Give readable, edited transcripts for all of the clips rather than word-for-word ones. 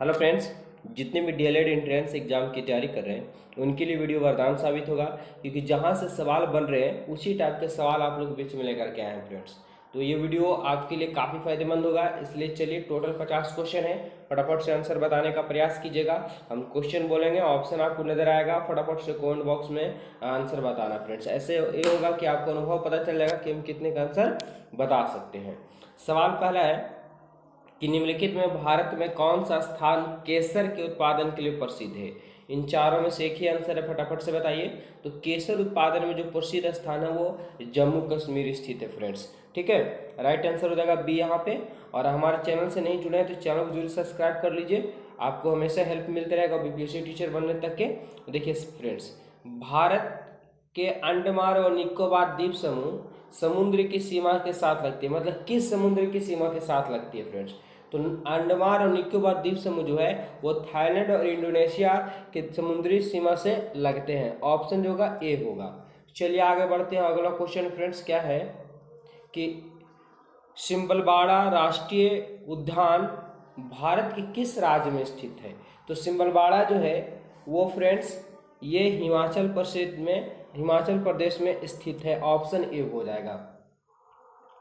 Hello friends, जितने भी DElEd entrance exam की तैयारी कर रहे हैं उनके लिए वीडियो वरदान साबित होगा, क्योंकि जहां से सवाल बन रहे हैं उसी टाइप के सवाल आप लोग बीच में लेकर के आए हैं फ्रेंड्स। तो ये वीडियो आपके लिए काफ़ी फायदेमंद होगा, इसलिए चलिए टोटल 50 क्वेश्चन है, फटाफट से आंसर बताने का प्रयास कीजिएगा। हम क्वेश्चन बोलेंगे, ऑप्शन आपको नजर आएगा, फटाफट से कमेंट बॉक्स में आंसर बताना फ्रेंड्स। ऐसे ये होगा कि आपको अनुभव पता चल जाएगा कि हम कितने का आंसर बता सकते हैं। सवाल पहला है कि निम्नलिखित में भारत में कौन सा स्थान केसर के उत्पादन के लिए प्रसिद्ध है। इन चारों में से एक ही आंसर है, फटाफट से बताइए। तो केसर उत्पादन में जो प्रसिद्ध स्थान है वो जम्मू कश्मीर स्थित है फ्रेंड्स। ठीक है, राइट आंसर हो जाएगा बी यहाँ पे। और हमारे चैनल से नहीं जुड़े हैं तो चैनल को जरूर सब्सक्राइब कर लीजिए, आपको हमेशा हेल्प मिलते रहेगा बीपीएससी टीचर बनने तक के। देखिए फ्रेंड्स, भारत के अंडमान और निकोबार द्वीप समूह समुद्र की सीमा के साथ लगती है, मतलब किस समुद्र की सीमा के साथ लगती है फ्रेंड्स। तो अंडमान और निकोबार द्वीप समूह जो है वो थाईलैंड और इंडोनेशिया के समुद्री सीमा से लगते हैं। ऑप्शन जो होगा ए होगा। चलिए आगे बढ़ते हैं। अगला क्वेश्चन फ्रेंड्स क्या है कि सिंबलबाड़ा राष्ट्रीय उद्यान भारत के किस राज्य में स्थित है। तो सिंबलबाड़ा जो है वो फ्रेंड्स ये हिमाचल प्रदेश में स्थित है। ऑप्शन ए हो जाएगा।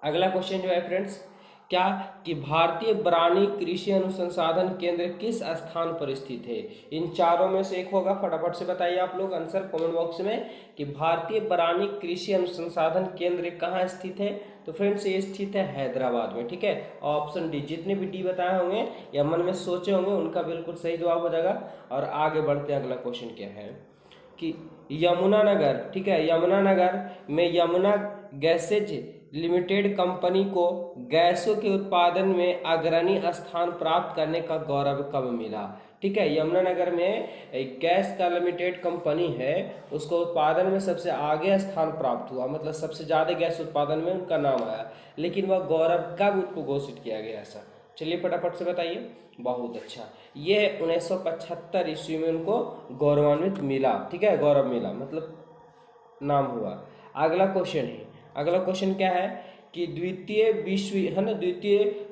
अगला क्वेश्चन जो है फ्रेंड्स क्या कि भारतीय बरानी कृषि अनुसंधान केंद्र किस स्थान पर स्थित है। इन चारों में से एक होगा, फटाफट से बताइए आप लोग आंसर कमेंट बॉक्स में कि भारतीय बरानी कृषि अनुसंधान केंद्र कहाँ स्थित है। तो फ्रेंड्स ये स्थित है हैदराबाद में। ठीक है, ऑप्शन डी। जितने भी डी बताए होंगे या मन में सोचे होंगे उनका बिल्कुल सही जवाब हो जाएगा। और आगे बढ़ते हैं। अगला क्वेश्चन क्या है कि यमुनानगर, ठीक है, यमुनानगर में यमुना गैसेज लिमिटेड कंपनी को गैसों के उत्पादन में अग्रणी स्थान प्राप्त करने का गौरव कब मिला। ठीक है, यमुनानगर में एक गैस का लिमिटेड कंपनी है, उसको उत्पादन में सबसे आगे स्थान प्राप्त हुआ, मतलब सबसे ज़्यादा गैस उत्पादन में उनका नाम आया। लेकिन वह गौरव कब उनको घोषित किया गया ऐसा, चलिए फटाफट से बताइए। बहुत अच्छा, ये 1975 ईस्वी में उनको गौरवान्वित मिला। ठीक है, गौरव मिला मतलब नाम हुआ। अगला क्वेश्चन है, अगला क्वेश्चन क्या है कि द्वितीय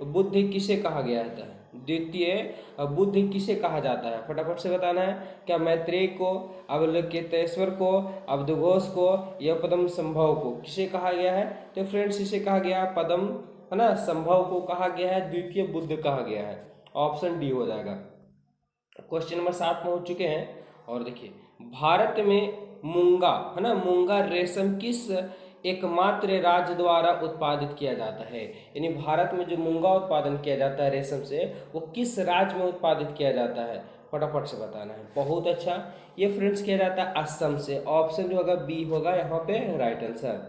बुद्ध किसे कहा गया था। द्वितीय बुद्ध किसे कहा जाता है, फटाफट से बताना है। क्या मैत्रेय को, अवलोकितेश्वर को, अवधघोष को या पद्म संभव को किसे कहा गया है। तो फ्रेंड्स इसे कहा गया पद्म, है ना, संभव को कहा गया है, द्वितीय बुद्ध कहा गया है। ऑप्शन डी हो जाएगा। क्वेश्चन नंबर 7 पहुंच चुके हैं। और देखिए भारत में मूंगा, है ना, मूंगा रेशम किस एकमात्र राज्य द्वारा उत्पादित किया जाता है। यानी भारत में जो मूंगा उत्पादन किया जाता है रेशम से, वो किस राज्य में उत्पादित किया जाता है, फटाफट से बताना है। बहुत अच्छा, ये फ्रेंड्स किया जाता है असम से। ऑप्शन जो होगा बी होगा यहाँ पे राइट आंसर।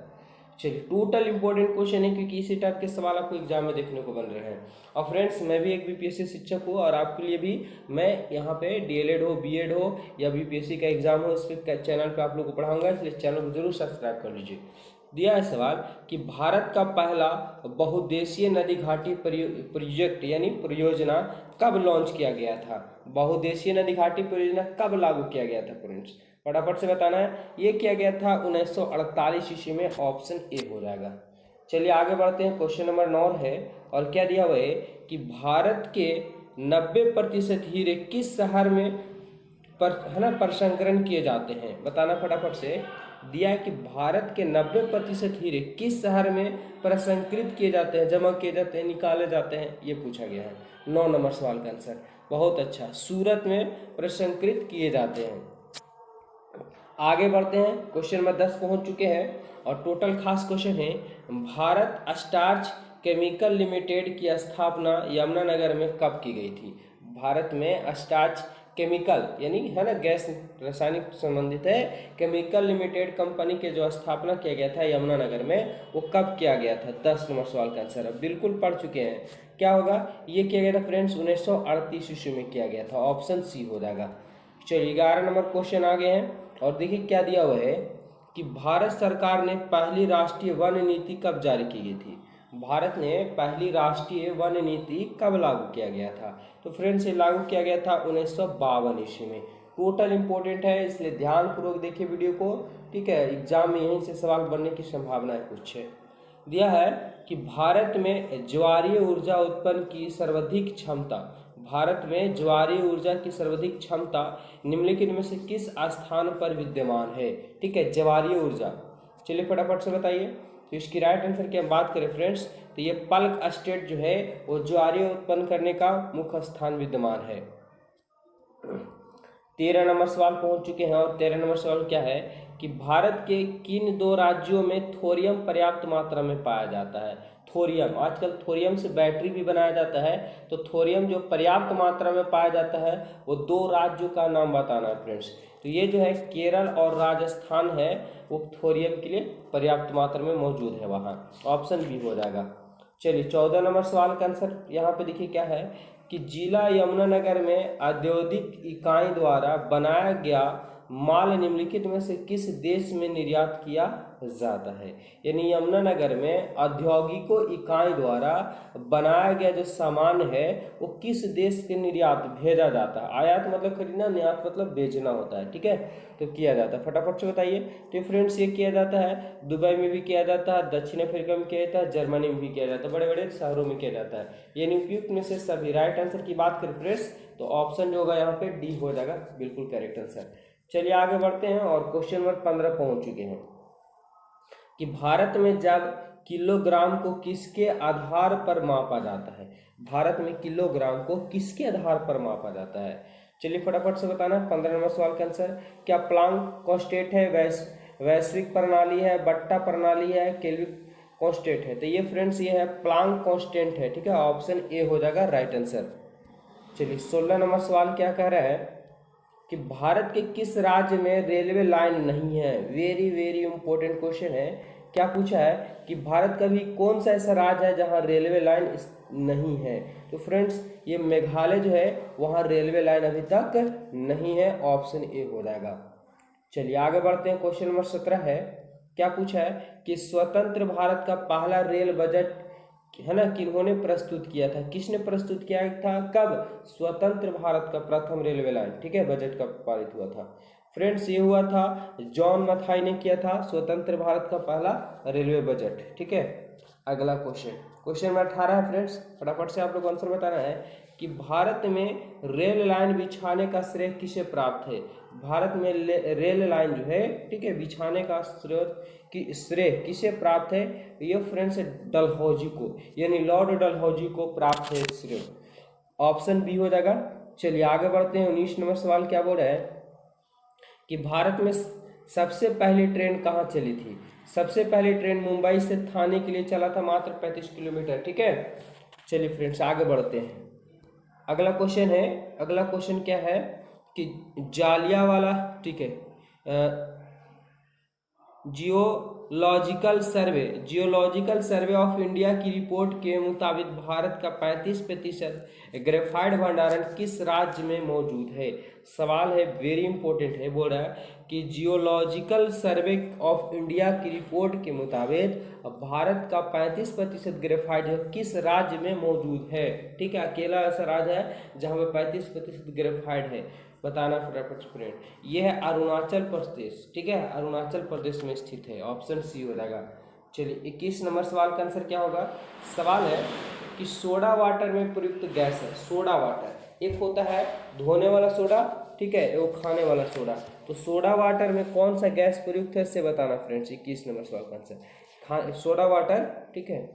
चलिए टोटल इंपॉर्टेंट क्वेश्चन है, क्योंकि इसी टाइप के सवाल आपको एग्जाम में देखने को बन रहे हैं। और फ्रेंड्स मैं भी एक बीपीएससी शिक्षक हूँ, और आपके लिए भी मैं यहाँ पे डीएलएड हो, बीएड हो या बीपीएससी का एग्जाम हो, इस पर चैनल पे आप लोग को पढ़ाऊंगा, इसलिए चैनल को जरूर सब्सक्राइब कर लीजिए। दिया है सवाल कि भारत का पहला बहुउद्देशीय नदी घाटी प्रोजेक्ट यानी परियोजना कब लॉन्च किया गया था। बहुउद्देशीय नदी घाटी परियोजना कब लागू किया गया था फ्रेंड्स, फटाफट से बताना है। ये किया गया था 1948 ईस्वी में। ऑप्शन ए हो जाएगा। चलिए आगे बढ़ते हैं। क्वेश्चन नंबर 9 है, और क्या दिया हुआ है कि भारत के 90% हीरे किस शहर में है ना प्रसंस्करण किए जाते हैं, बताना फटाफट से। दिया है कि भारत के 90% हीरे किस शहर में प्रसंस्कृत किए जाते हैं, जमा किए जाते हैं, निकाले जाते हैं, ये पूछा गया है। 9 नंबर सवाल का आंसर। बहुत अच्छा, सूरत में प्रसंस्कृत किए जाते हैं। आगे बढ़ते हैं। क्वेश्चन नंबर 10 पहुंच चुके हैं, और टोटल खास क्वेश्चन है भारत स्टार्च केमिकल लिमिटेड की स्थापना यमुनानगर में कब की गई थी। भारत में स्टार्च केमिकल यानी है ना गैस रासायनिक संबंधित है, केमिकल लिमिटेड कंपनी के जो स्थापना किया गया था यमुनानगर में, वो कब किया गया था। 10 नंबर सवाल का आंसर है, बिल्कुल पढ़ चुके हैं। क्या होगा, ये किया गया था फ्रेंड्स 1938 ईस्वी में किया गया था। ऑप्शन सी हो जाएगा। चलिए 11 नंबर क्वेश्चन आ गए हैं, और देखिए क्या दिया हुआ है कि भारत सरकार ने पहली राष्ट्रीय वन नीति कब जारी की गई थी। भारत ने पहली राष्ट्रीय वन नीति कब लागू किया गया था। तो फ्रेंड्स ये लागू किया गया था 1952 ईस्वी में। टोटल इंपॉर्टेंट है, इसलिए ध्यानपूर्वक देखिए वीडियो को। ठीक है, एग्जाम में यहीं से सवाल बनने की संभावना है कुछ है। दिया है कि भारत में ज्वारीय ऊर्जा उत्पन्न की सर्वाधिक क्षमता भारत में ज्वारीय ऊर्जा की सर्वाधिक क्षमता निम्नलिखित में से किस स्थान पर विद्यमान है? ठीक है, ज्वारीय ऊर्जा। चलिए फटाफट से बताइए। तो इसकी राइट आंसर की हम बात करें फ्रेंड्स, तो ये पल्क स्टेट जो है वो ज्वारीय उत्पन्न करने का मुख्य स्थान विद्यमान है। 13 नंबर सवाल पहुंच चुके हैं और 13 नंबर सवाल क्या है कि भारत के किन 2 राज्यों में थोरियम पर्याप्त मात्रा में पाया जाता है? थोरियम, आजकल थोरियम से बैटरी भी बनाया जाता है, तो थोरियम जो पर्याप्त मात्रा में पाया जाता है वो 2 राज्यों का नाम बताना है फ्रेंड्स। तो ये जो है केरल और राजस्थान है, वो थोरियम के लिए पर्याप्त मात्रा में मौजूद है वहाँ। ऑप्शन बी हो जाएगा। चलिए 14 नंबर सवाल का आंसर यहाँ पे देखिए क्या है कि जिला यमुनानगर में औद्योगिक इकाई द्वारा बनाया गया माल निम्नलिखित में से किस देश में निर्यात किया जाता है? यानी यमुनानगर में औद्योगिक इकाई द्वारा बनाया गया जो सामान है वो किस देश के निर्यात भेजा जाता है? आयात मतलब खरीदना, निर्यात मतलब बेचना होता है। ठीक है, तो किया जाता है, फटाफट से बताइए। तो फ्रेंड्स ये किया जाता है दुबई में भी किया जाता है, दक्षिण अफ्रीका में किया जाता है, जर्मनी में भी किया जाता है, बड़े बड़े शहरों में किया जाता है। यानी उपयुक्त में से सभी। राइट आंसर की बात करें फ्रेंड्स तो ऑप्शन जो होगा यहाँ पे डी हो जाएगा, बिल्कुल करेक्ट आंसर। चलिए आगे बढ़ते हैं और क्वेश्चन नंबर 15 पहुंच चुके हैं कि भारत में जब किलोग्राम को किसके आधार पर मापा जाता है? भारत में किलोग्राम को किसके आधार पर मापा जाता है? चलिए फटाफट से बताना। 15 नंबर सवाल का आंसर क्या प्लांक कांस्टेंट है, वैश्विक प्रणाली है, बट्टा प्रणाली है, केल्विन कांस्टेंट है? तो ये फ्रेंड्स ये है प्लांक कांस्टेंट है। ठीक है, ऑप्शन ए हो जाएगा राइट आंसर। चलिए 16 नंबर सवाल क्या कह रहा है कि भारत के किस राज्य में रेलवे लाइन नहीं है? वेरी वेरी इंपॉर्टेंट क्वेश्चन है। क्या पूछा है कि भारत का भी कौन सा ऐसा राज्य है जहां रेलवे लाइन नहीं है? तो फ्रेंड्स ये मेघालय जो है वहां रेलवे लाइन अभी तक नहीं है, ऑप्शन ए हो जाएगा। चलिए आगे बढ़ते हैं। क्वेश्चन नंबर 17 है। क्या पूछा है कि स्वतंत्र भारत का पहला रेल बजट है ना किन्होंने प्रस्तुत किया था? किसने प्रस्तुत किया था? कब? स्वतंत्र भारत का प्रथम रेलवे लाइन, ठीक है, बजट कब पारित हुआ था? फ्रेंड्स ये हुआ था जॉन मथाई ने किया था स्वतंत्र भारत का पहला रेलवे बजट। ठीक है, अगला क्वेश्चन नंबर 18 है फ्रेंड्स, फटाफट से आप लोग आंसर बताना है कि भारत में रेल लाइन बिछाने का श्रेय किसे प्राप्त है? भारत में रेल लाइन जो है, ठीक है, बिछाने का श्रेय किसे प्राप्त है? ये फ्रेंड्स डलहौजी को, यानी लॉर्ड डलहौजी को प्राप्त है श्रेय। ऑप्शन बी हो जाएगा। चलिए आगे बढ़ते हैं। 19 नंबर सवाल क्या बोल रहा है कि भारत में सबसे पहली ट्रेन कहाँ चली थी? सबसे पहली ट्रेन मुंबई से थाने के लिए चला था, मात्र 35 किलोमीटर। ठीक है, चलिए फ्रेंड्स आगे बढ़ते हैं। अगला क्वेश्चन है, अगला क्वेश्चन क्या है कि जालियांवाला, ठीक है, जियोलॉजिकल सर्वे ऑफ इंडिया की रिपोर्ट के मुताबिक भारत का 35% ग्रेफाइट भंडारण किस राज्य में मौजूद है? सवाल है वेरी इंपॉर्टेंट है, बोल रहा है कि जियोलॉजिकल सर्वे ऑफ इंडिया की रिपोर्ट के मुताबिक भारत का 35% ग्रेफाइट जो किस राज्य में मौजूद है? ठीक है, अकेला ऐसा राज्य है जहाँ पे 35% ग्रेफाइट है, बताना फटाफट फ्रेंड। ये है अरुणाचल प्रदेश। ठीक है, अरुणाचल प्रदेश में स्थित है, ऑप्शन सी हो जाएगा। चलिए 21 नंबर सवाल का आंसर क्या होगा? सवाल है कि सोडा वाटर में प्रयुक्त गैस है। सोडा वाटर, एक होता है धोने वाला सोडा, ठीक है, वो खाने वाला सोडा। तो सोडा वाटर में कौन सा गैस प्रयुक्त है इससे बताना फ्रेंड्स। 21 नंबर सवाल का आंसर सोडा वाटर। ठीक है,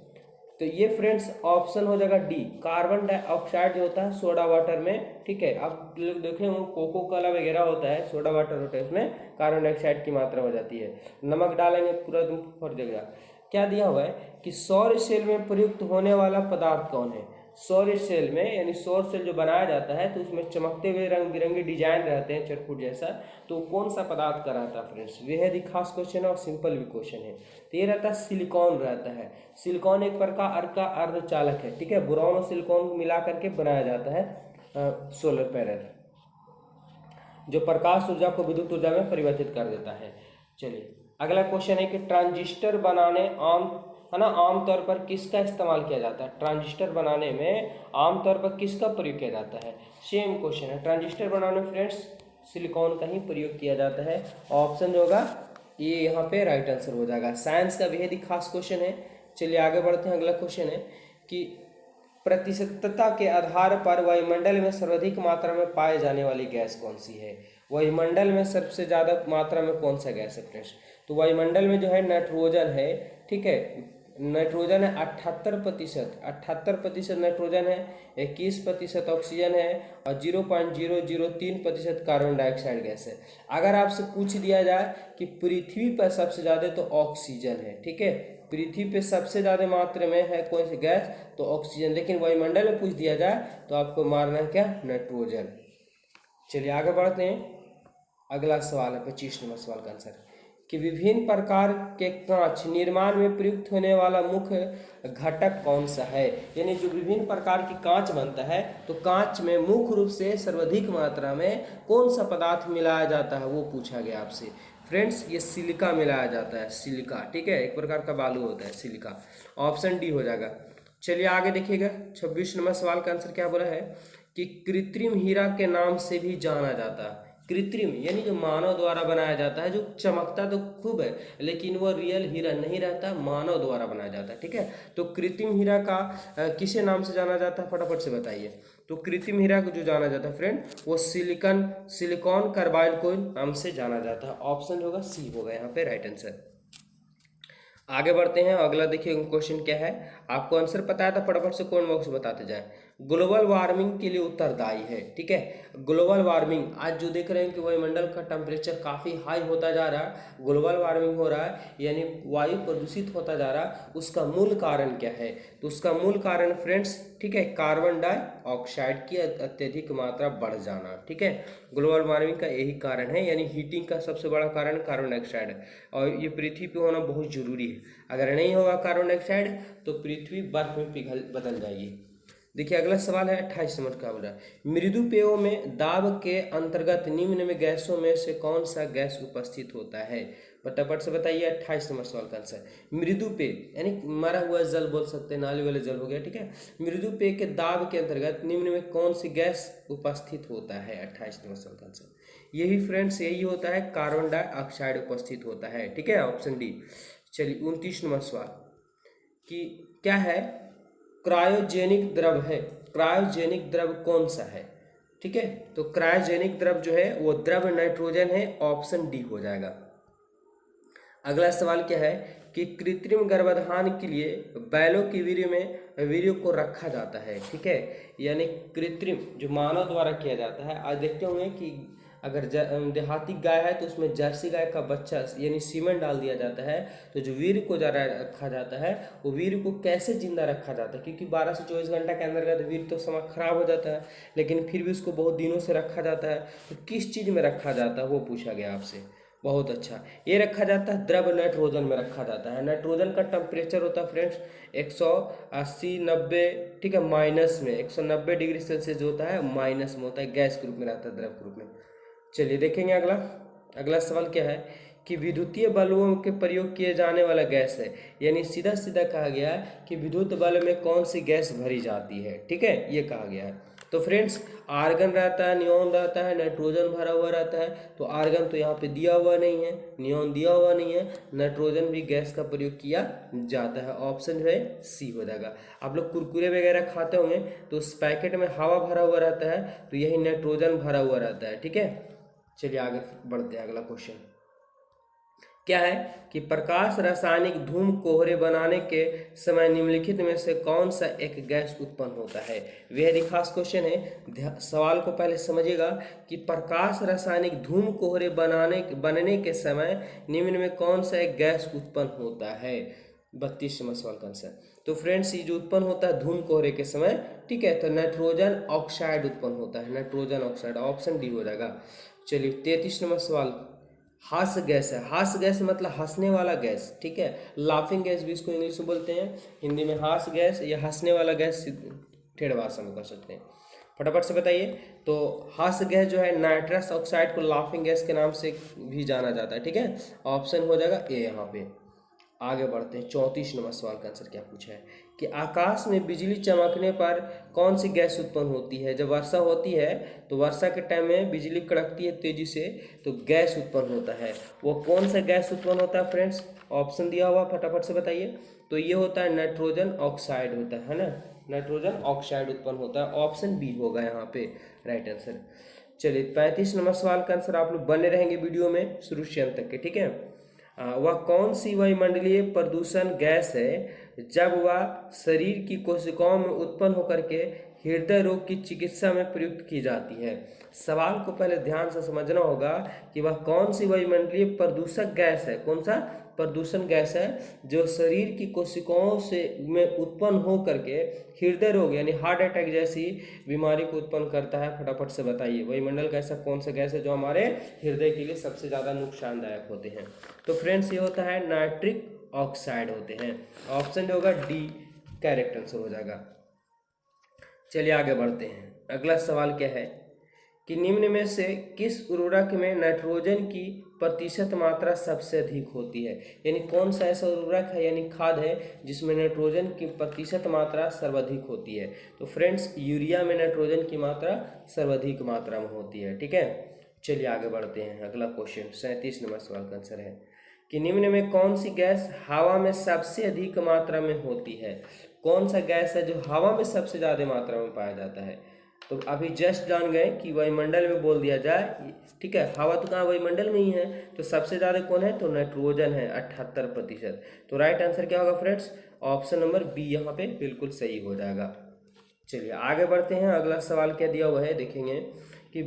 तो ये फ्रेंड्स ऑप्शन हो जाएगा डी, कार्बन डाइऑक्साइड जो होता है सोडा वाटर में। ठीक है, आप लोग देखें वो कोको कोला वगैरह होता है, सोडा वाटर होता है, उसमें कार्बन डाइऑक्साइड की मात्रा हो जाती है। नमक डालेंगे पूरा एकदम फट जाएगा। क्या दिया हुआ है कि सौर सेल में प्रयुक्त होने वाला पदार्थ कौन है? सौर सेल में, यानी सौर सेल जो बनाया जाता है तो उसमें चमकते हुए रंग बिरंगे डिजाइन रहते हैं चटकुट जैसा, तो कौन सा पदार्थ का रहता है फ्रेंड्स? बेहद ही खास क्वेश्चन है और सिंपल भी क्वेश्चन है। तो ये रहता है सिलिकॉन रहता है। सिलिकॉन एक प्रकार का अर्धचालक है। ठीक है, बोरॉन और सिलिकॉन को मिला करके बनाया जाता है सोलर पैनल, जो प्रकाश ऊर्जा को विद्युत ऊर्जा में परिवर्तित कर देता है। चलिए अगला क्वेश्चन है कि ट्रांजिस्टर बनाने आमतौर पर किसका इस्तेमाल किया जाता है? ट्रांजिस्टर बनाने में आमतौर पर किसका प्रयोग किया जाता है? सेम क्वेश्चन है। ट्रांजिस्टर बनाने में फ्रेंड्स सिलिकॉन का ही प्रयोग किया जाता है। ऑप्शन जो होगा ये यहाँ पे राइट आंसर हो जाएगा। साइंस का बेहद ही खास क्वेश्चन है। चलिए आगे बढ़ते हैं। अगला क्वेश्चन है कि प्रतिशतता के आधार पर वायुमंडल में सर्वाधिक मात्रा में पाए जाने वाली गैस कौन सी है? वायुमंडल में सबसे ज़्यादा मात्रा में कौन सा गैस है फ्रेंड्स? तो वायुमंडल में जो है नाइट्रोजन है, ठीक है, नाइट्रोजन है 78%, 78% नाइट्रोजन है, 21% ऑक्सीजन है और 0.003% कार्बन डाइऑक्साइड गैस है। अगर आपसे पूछ दिया जाए कि पृथ्वी पर सबसे ज़्यादा, तो ऑक्सीजन है, ठीक है, पृथ्वी पे सबसे ज़्यादा मात्रा में है कौन सी गैस? तो ऑक्सीजन। लेकिन वायुमंडल में पूछ दिया जाए तो आपको मारना है क्या? नाइट्रोजन। चलिए आगे बढ़ते हैं। अगला सवाल है 25 नंबर सवाल का आंसर कि विभिन्न प्रकार के कांच निर्माण में प्रयुक्त होने वाला मुख्य घटक कौन सा है? यानी जो विभिन्न प्रकार की कांच बनता है, तो कांच में मुख्य रूप से सर्वाधिक मात्रा में कौन सा पदार्थ मिलाया जाता है, वो पूछा गया आपसे। फ्रेंड्स, ये सिलिका मिलाया जाता है, सिलिका, ठीक है, एक प्रकार का बालू होता है सिलिका। ऑप्शन डी हो जाएगा। चलिए आगे देखिएगा, 26 नंबर सवाल का आंसर क्या बोला है कि कृत्रिम हीरा के नाम से भी जाना जाता है। कृत्रिम यानी जो मानव द्वारा बनाया जाता है, जो चमकता तो खूब है लेकिन वो रियल हीरा नहीं रहता, मानव द्वारा बनाया जाता है, ठीक है। तो कृत्रिम हीरा का किसे नाम से जाना जाता है, फटाफट से बताइए। तो कृत्रिम हीरा को जो जाना जाता है फ्रेंड, वो सिलिकॉन कार्बाइड को नाम से जाना जाता है। ऑप्शन होगा सी होगा यहाँ पे राइट आंसर। आगे बढ़ते हैं, अगला देखिए क्वेश्चन क्या है। आपको आंसर पता है तो फटाफट से कमेंट बॉक्स में बताते जाएं। ग्लोबल वार्मिंग के लिए उत्तरदायी है, ठीक है। ग्लोबल वार्मिंग, आज जो देख रहे हैं कि वायुमंडल का टेम्परेचर काफ़ी हाई होता जा रहा है, ग्लोबल वार्मिंग हो रहा है, यानी वायु प्रदूषित होता जा रहा है, उसका मूल कारण क्या है? तो उसका मूल कारण फ्रेंड्स, ठीक है, कार्बन डाइऑक्साइड की अत्यधिक मात्रा बढ़ जाना, ठीक है। ग्लोबल वार्मिंग का यही कारण है, यानी हीटिंग का सबसे बड़ा कारण कार्बन डाइऑक्साइड है और ये पृथ्वी पे होना बहुत जरूरी है। अगर नहीं होगा कार्बन डाइऑक्साइड तो पृथ्वी बर्फ में बदल जाएगी। देखिए अगला सवाल है 28 नंबर का, बोला मृदु पेयों में दाब के अंतर्गत निम्न में गैसों में से कौन सा गैस उपस्थित होता है? फटाफट से बताइए। 28 नंबर सवाल का आंसर मृदु पेय यानी मरा हुआ जल बोल सकते हैं, नाली वाले जल हो गया, ठीक है। मृदु पेय के दाब के अंतर्गत निम्न में कौन सी गैस उपस्थित होता है? 28 नंबर सवाल का आंसर यही फ्रेंड्स, यही होता है, कार्बन डाइऑक्साइड उपस्थित होता है, ठीक है, ऑप्शन डी। चलिए 29 नंबर सवाल कि क्या है? क्रायोजेनिक द्रव है, क्रायोजेनिक द्रव कौन सा है? ठीक है, तो क्रायोजेनिक द्रव जो है वो द्रव नाइट्रोजन है, ऑप्शन डी हो जाएगा। अगला सवाल क्या है कि कृत्रिम गर्भाधान के लिए बैलों के वीर्य को रखा जाता है, ठीक है, यानी कृत्रिम जो मानव द्वारा किया जाता है। आज देखते होंगे कि अगर देहाती गाय है तो उसमें जर्सी गाय का बच्चा यानी सीमेंट डाल दिया जाता है, तो जो वीर्य को जरा रखा जाता है, वो वीर्य को कैसे जिंदा रखा जाता है? क्योंकि 12 से 24 घंटा के अंदर का तो वीर्य तो समय खराब हो जाता है, लेकिन फिर भी उसको बहुत दिनों से रखा जाता है। तो किस चीज़ में रखा जाता है वो पूछा गया आपसे। बहुत अच्छा, ये रखा जाता है द्रव नाइट्रोजन में रखा जाता है। नाइट्रोजन का टेम्परेचर होता है फ्रेंड्स 180-90, ठीक है, माइनस में 190 डिग्री सेल्सियस जो होता है माइनस में होता है, गैस के रूप में रहता है, द्रव के रूप में। चलिए देखेंगे अगला सवाल क्या है कि विद्युतीय बल्बों के प्रयोग किए जाने वाला गैस है, यानी सीधा सीधा कहा गया है कि विद्युत बल्ब में कौन सी गैस भरी जाती है, ठीक है, ये कहा गया है। तो फ्रेंड्स आर्गन रहता है, नियॉन रहता है, नाइट्रोजन भरा हुआ रहता है। तो आर्गन तो यहाँ पे दिया हुआ नहीं है, नियॉन दिया हुआ नहीं है, नाइट्रोजन भी गैस का प्रयोग किया जाता है, ऑप्शन जो है सी हो जाएगा। आप लोग कुरकुरे वगैरह खाते होंगे तो उस पैकेट में हवा भरा हुआ रहता है, तो यही नाइट्रोजन भरा हुआ रहता है, ठीक है। चलिए आगे बढ़ते हैं, अगला क्वेश्चन क्या है कि प्रकाश रासायनिक धूम कोहरे बनाने के समय निम्नलिखित में से कौन सा एक गैस उत्पन्न होता है? बेहद ही खास क्वेश्चन है, सवाल को पहले समझिएगा कि प्रकाश रासायनिक धूम कोहरे बनने के समय निम्न में कौन सा एक गैस उत्पन्न होता है? 32 नंबर सवाल का आंसर। तो फ्रेंड्स ये जो उत्पन्न होता है धूम कोहरे के समय, ठीक है, तो नाइट्रोजन ऑक्साइड उत्पन्न होता है, नाइट्रोजन ऑक्साइड, ऑप्शन डी हो जाएगा। चलिए 33 नंबर सवाल हास्य गैस है। हास्य गैस मतलब हंसने वाला गैस, ठीक है, लाफिंग गैस भी इसको इंग्लिश में बोलते हैं, हिंदी में हास्य गैस या हंसने वाला गैस ठेठ भाषा में कर सकते हैं। फटाफट से बताइए। तो हास्य गैस जो है नाइट्रस ऑक्साइड को लाफिंग गैस के नाम से भी जाना जाता है, ठीक है, ऑप्शन हो जाएगा ए यहाँ पे। आगे बढ़ते हैं, 34 नंबर सवाल का आंसर क्या पूछा है कि आकाश में बिजली चमकने पर कौन सी गैस उत्पन्न होती है? जब वर्षा होती है तो वर्षा के टाइम में बिजली कड़कती है तेजी से, तो गैस उत्पन्न होता है। वो कौन सा गैस उत्पन्न होता है फ्रेंड्स? ऑप्शन दिया हुआ, फटाफट से बताइए। तो ये होता है नाइट्रोजन ऑक्साइड होता है ना, नाइट्रोजन ऑक्साइड उत्पन्न होता है। ऑप्शन बी होगा यहाँ पे राइट आंसर। चलिए 35 नंबर सवाल का आंसर आप लोग बने रहेंगे वीडियो में शुरू से अंत तक के, ठीक है। वह कौन सी वायुमंडलीय प्रदूषण गैस है जब वह शरीर की कोशिकाओं में उत्पन्न होकर के हृदय रोग की चिकित्सा में प्रयुक्त की जाती है। सवाल को पहले ध्यान से समझना होगा कि वह कौन सी वायुमंडलीय प्रदूषक गैस है, कौन सा प्रदूषण गैस है जो शरीर की कोशिकाओं से में उत्पन्न हो करके हृदय रोग यानी हार्ट अटैक जैसी बीमारी को उत्पन्न करता है। फटाफट से बताइए वायुमंडल का ऐसा कौन सा गैस है जो हमारे हृदय के लिए सबसे ज़्यादा नुकसानदायक होते हैं। तो फ्रेंड्स ये होता है नाइट्रिक ऑक्साइड होते हैं। ऑप्शन जो होगा डी करेक्ट आंसर हो जाएगा। चलिए आगे बढ़ते हैं। अगला सवाल क्या है कि निम्न में से किस उर्वरक में नाइट्रोजन की प्रतिशत मात्रा सबसे अधिक होती है, यानी कौन सा ऐसा उर्वरक है यानी खाद है जिसमें नाइट्रोजन की प्रतिशत मात्रा सर्वाधिक होती है। तो फ्रेंड्स यूरिया में नाइट्रोजन की मात्रा सर्वाधिक मात्रा में होती है, ठीक है। चलिए आगे बढ़ते हैं। अगला क्वेश्चन 37 नंबर सवाल का आंसर है कि निम्न में कौन सी गैस हवा में सबसे अधिक मात्रा में होती है। कौन सा गैस है जो हवा में सबसे ज़्यादा मात्रा में पाया जाता है। तो अभी जस्ट जान गए कि वायुमंडल में बोल दिया जाए, ठीक है। हवा तो कहाँ वायुमंडल में ही है, तो सबसे ज़्यादा कौन है तो नाइट्रोजन है 78%। तो राइट आंसर क्या होगा फ्रेंड्स, ऑप्शन नंबर बी यहाँ पे बिल्कुल सही हो जाएगा। चलिए आगे बढ़ते हैं। अगला सवाल क्या दिया हुआ है देखेंगे कि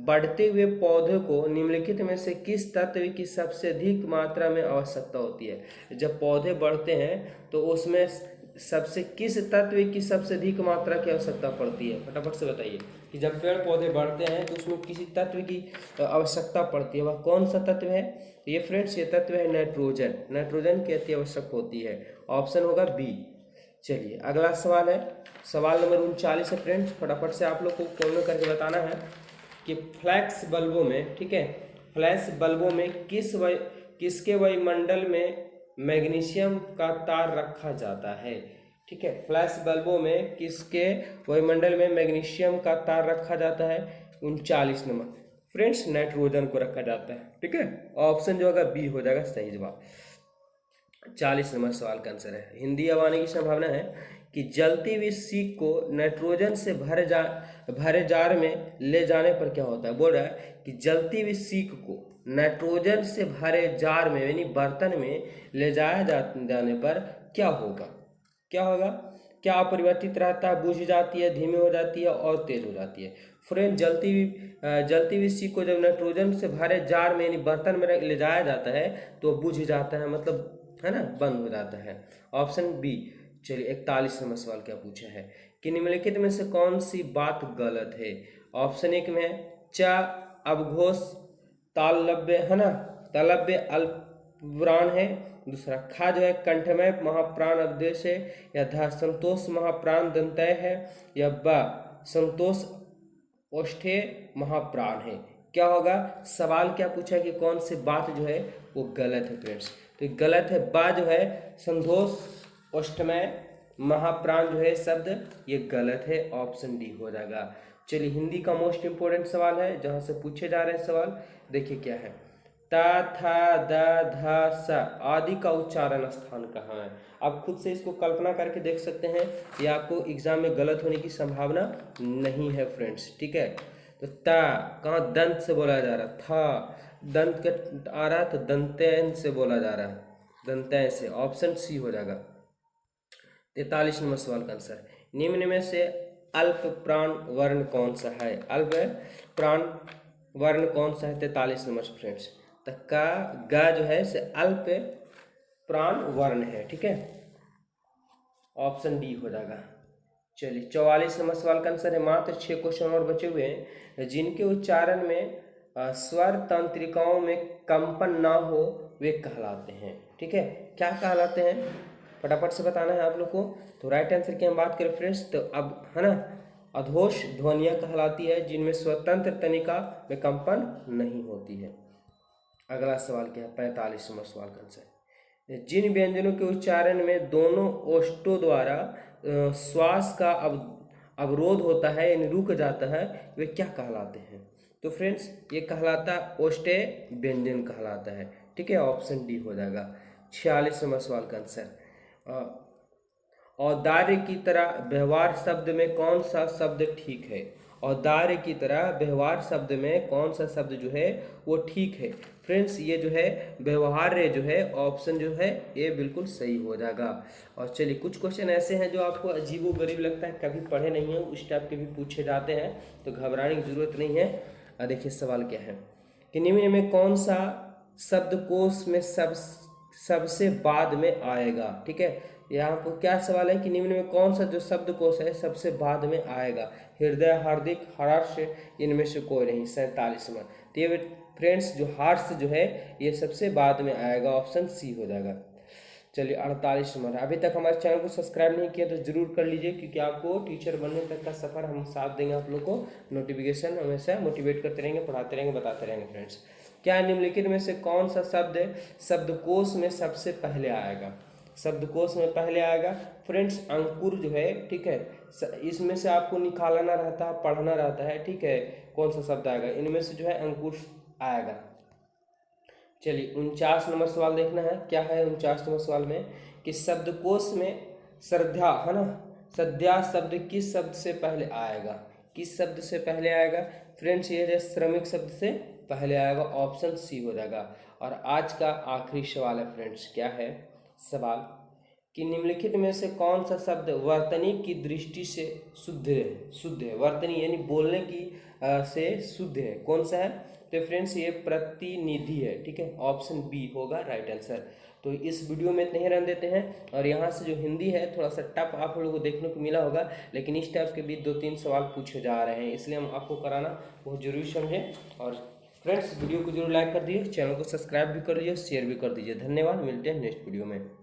बढ़ते हुए पौधे को निम्नलिखित में से किस तत्व की सबसे अधिक मात्रा में आवश्यकता होती है। जब पौधे बढ़ते हैं तो उसमें सबसे किस तत्व की सबसे अधिक मात्रा की आवश्यकता पड़ती है। फटाफट से बताइए कि जब पेड़ पौधे बढ़ते हैं तो उसमें किसी तत्व की आवश्यकता पड़ती है, वह कौन सा तत्व है। तो ये फ्रेंड्स ये तत्व है नाइट्रोजन। नाइट्रोजन की अति आवश्यक होती है, ऑप्शन होगा बी। चलिए अगला सवाल है सवाल नंबर 39 है फ्रेंड्स। फटाफट से आप लोग को कॉमेंट करके बताना है कि फ्लैक्स बल्बों में, ठीक है, फ्लैश बल्बों में किसके वायुमंडल में मैग्नीशियम का तार रखा जाता है। ठीक है, फ्लैश बल्बों में किसके वायुमंडल में मैग्नीशियम का तार रखा जाता है। 39 नंबर फ्रेंड्स नाइट्रोजन को रखा जाता है, ठीक है। ऑप्शन जो होगा बी हो जाएगा सही जवाब। 40 नंबर सवाल का आंसर है हिंदी अब आने की संभावना है कि जलती हुई सीख को नाइट्रोजन से भरे जार में ले जाने पर क्या होता है। बोल रहा है कि जलती हुई सीख को नाइट्रोजन से भरे जार में यानी बर्तन में ले जाने पर क्या होगा। क्या होगा, क्या अपरिवर्तित रहता है, बुझ जाती है, धीमी हो जाती है और तेज हो जाती है। फ्रेंड जलती हुई सीख को जब नाइट्रोजन से भरे जार में यानी बर्तन में ले जाया जाता है तो बुझ जाता है, मतलब है ना, बंद हो जाता है। Option B. चलिए 41 नंबर सवाल क्या पूछा है कि निम्नलिखित में से कौन सी बात गलत है। ऑप्शन एक में है च अवघोष तालव्य, है ना, तालव्य अल्पप्राण है। दूसरा खा जो है कंठमय महाप्राण अवदेश है। या ध संतोष महाप्राण दंतय है। या ब संतोष ओष्ठे महाप्राण है। क्या होगा, सवाल क्या पूछा है कि कौन सी बात जो है वो गलत है फ्रेंड्स। तो गलत है बा जो है संतोष ओष्ठमय महाप्राण जो है शब्द ये गलत है, ऑप्शन डी हो जाएगा। चलिए हिंदी का मोस्ट इंपोर्टेंट सवाल है जहाँ से पूछे जा रहे हैं सवाल, देखिए क्या है। ता था द धा सा आदि का उच्चारण स्थान कहाँ है। आप खुद से इसको कल्पना करके देख सकते हैं, ये आपको एग्जाम में गलत होने की संभावना नहीं है फ्रेंड्स, ठीक है। तो ता कहाँ दंत से बोला जा रहा था, दंत का आ रहा तो दंतैन से बोला जा रहा है, दंतैन से। ऑप्शन सी हो जाएगा। 43 नंबर सवाल का आंसर निम्न में से अल्प प्राण वर्ण कौन सा है। अल्प प्राण वर्ण कौन सा है 43 नंबर फ्रेंड्स। तो का गा जो है से अल्प प्राण वर्ण है, ठीक है, ऑप्शन डी हो जाएगा। चलिए 44 नंबर सवाल का आंसर है मात्र 6 क्वेश्चन और बचे हुए हैं जिनके उच्चारण में स्वर तंत्रिकाओं में कंपन ना हो वे कहलाते हैं, ठीक है। क्या कहलाते हैं फटाफट से बताना है आप लोग को। तो राइट आंसर की हम बात करें फ्रेंड्स तो अब है ना अधोष ध्वनियाँ कहलाती है जिनमें स्वतंत्र तनिका में कंपन नहीं होती है। अगला सवाल क्या है 45 नंबर सवाल का आंसर जिन व्यंजनों के उच्चारण में दोनों ओष्ठों द्वारा श्वास का अवरोध होता है यानी रुक जाता है वे क्या कहलाते हैं। तो फ्रेंड्स ये कहलाता ओष्ठे व्यंजन कहलाता है, ठीक है, ऑप्शन डी हो जाएगा। 46 नंबर सवाल का आंसर औदार्य की तरह व्यवहार शब्द में कौन सा शब्द ठीक है? औदार्य की तरह व्यवहार शब्द में कौन सा शब्द जो है वो ठीक है? फ्रेंड्स ये जो है व्यवहार्य जो है ऑप्शन जो है ये बिल्कुल सही हो जाएगा। और चलिए कुछ क्वेश्चन ऐसे हैं जो आपको अजीबो गरीब लगता है, कभी पढ़े नहीं है, उस टाइप के भी पूछे जाते हैं, तो घबराने की जरूरत नहीं है। देखिए सवाल क्या है कि निम्न में कौन सा शब्दकोश में सबसे बाद में आएगा? ठीक है, यहाँ पर क्या सवाल है कि निम्न में कौन सा जो शब्दकोश है सबसे बाद में आएगा? हृदय, हार्दिक, हर्ष, इनमें से कोई नहीं। 47वां। तो ये फ्रेंड्स जो हर्ष जो है ये सबसे बाद में आएगा, ऑप्शन सी हो जाएगा। चलिए 48वां। अभी तक हमारे चैनल को सब्सक्राइब नहीं किया तो जरूर कर लीजिए, क्योंकि आपको टीचर बनने तक का सफर हम साथ देंगे। आप लोग को नोटिफिकेशन हमेशा मोटिवेट करते रहेंगे, पढ़ाते रहेंगे, बताते रहेंगे। फ्रेंड्स क्या निम्नलिखित में से कौन सा शब्द शब्दकोश में सबसे पहले आएगा? शब्दकोश में पहले आएगा फ्रेंड्स अंकुर जो है, ठीक है, इसमें से आपको निकालना रहता है, पढ़ना रहता है, ठीक है, कौन सा शब्द आएगा? इनमें से जो है अंकुर आएगा। चलिए 49 नंबर सवाल देखना है, क्या है 49 नंबर सवाल में कि शब्दकोश में श्रद्धा है ना, श्रद्धा शब्द किस शब्द से पहले आएगा? किस शब्द से पहले आएगा? फ्रेंड्स ये जो श्रमिक शब्द से पहले आएगा, ऑप्शन सी हो जाएगा। और आज का आखिरी सवाल है फ्रेंड्स, क्या है सवाल कि निम्नलिखित में से कौन सा शब्द वर्तनी की दृष्टि से शुद्ध है? वर्तनी यानी बोलने की से शुद्ध है, कौन सा है? तो फ्रेंड्स ये प्रतिनिधि है, ठीक है, ऑप्शन बी होगा राइट आंसर। तो इस वीडियो में इतने ही रहने देते हैं। और यहाँ से जो हिंदी है थोड़ा सा टफ आप लोगों को देखने को मिला होगा, लेकिन इस टाइप के भी 2-3 सवाल पूछे जा रहे हैं, इसलिए हम आपको कराना बहुत जरूरी समझें। और फ्रेंड्स वीडियो को जरूर लाइक कर दीजिए, चैनल को सब्सक्राइब भी कर लीजिए, शेयर भी कर दीजिए। धन्यवाद, मिलते हैं नेक्स्ट वीडियो में।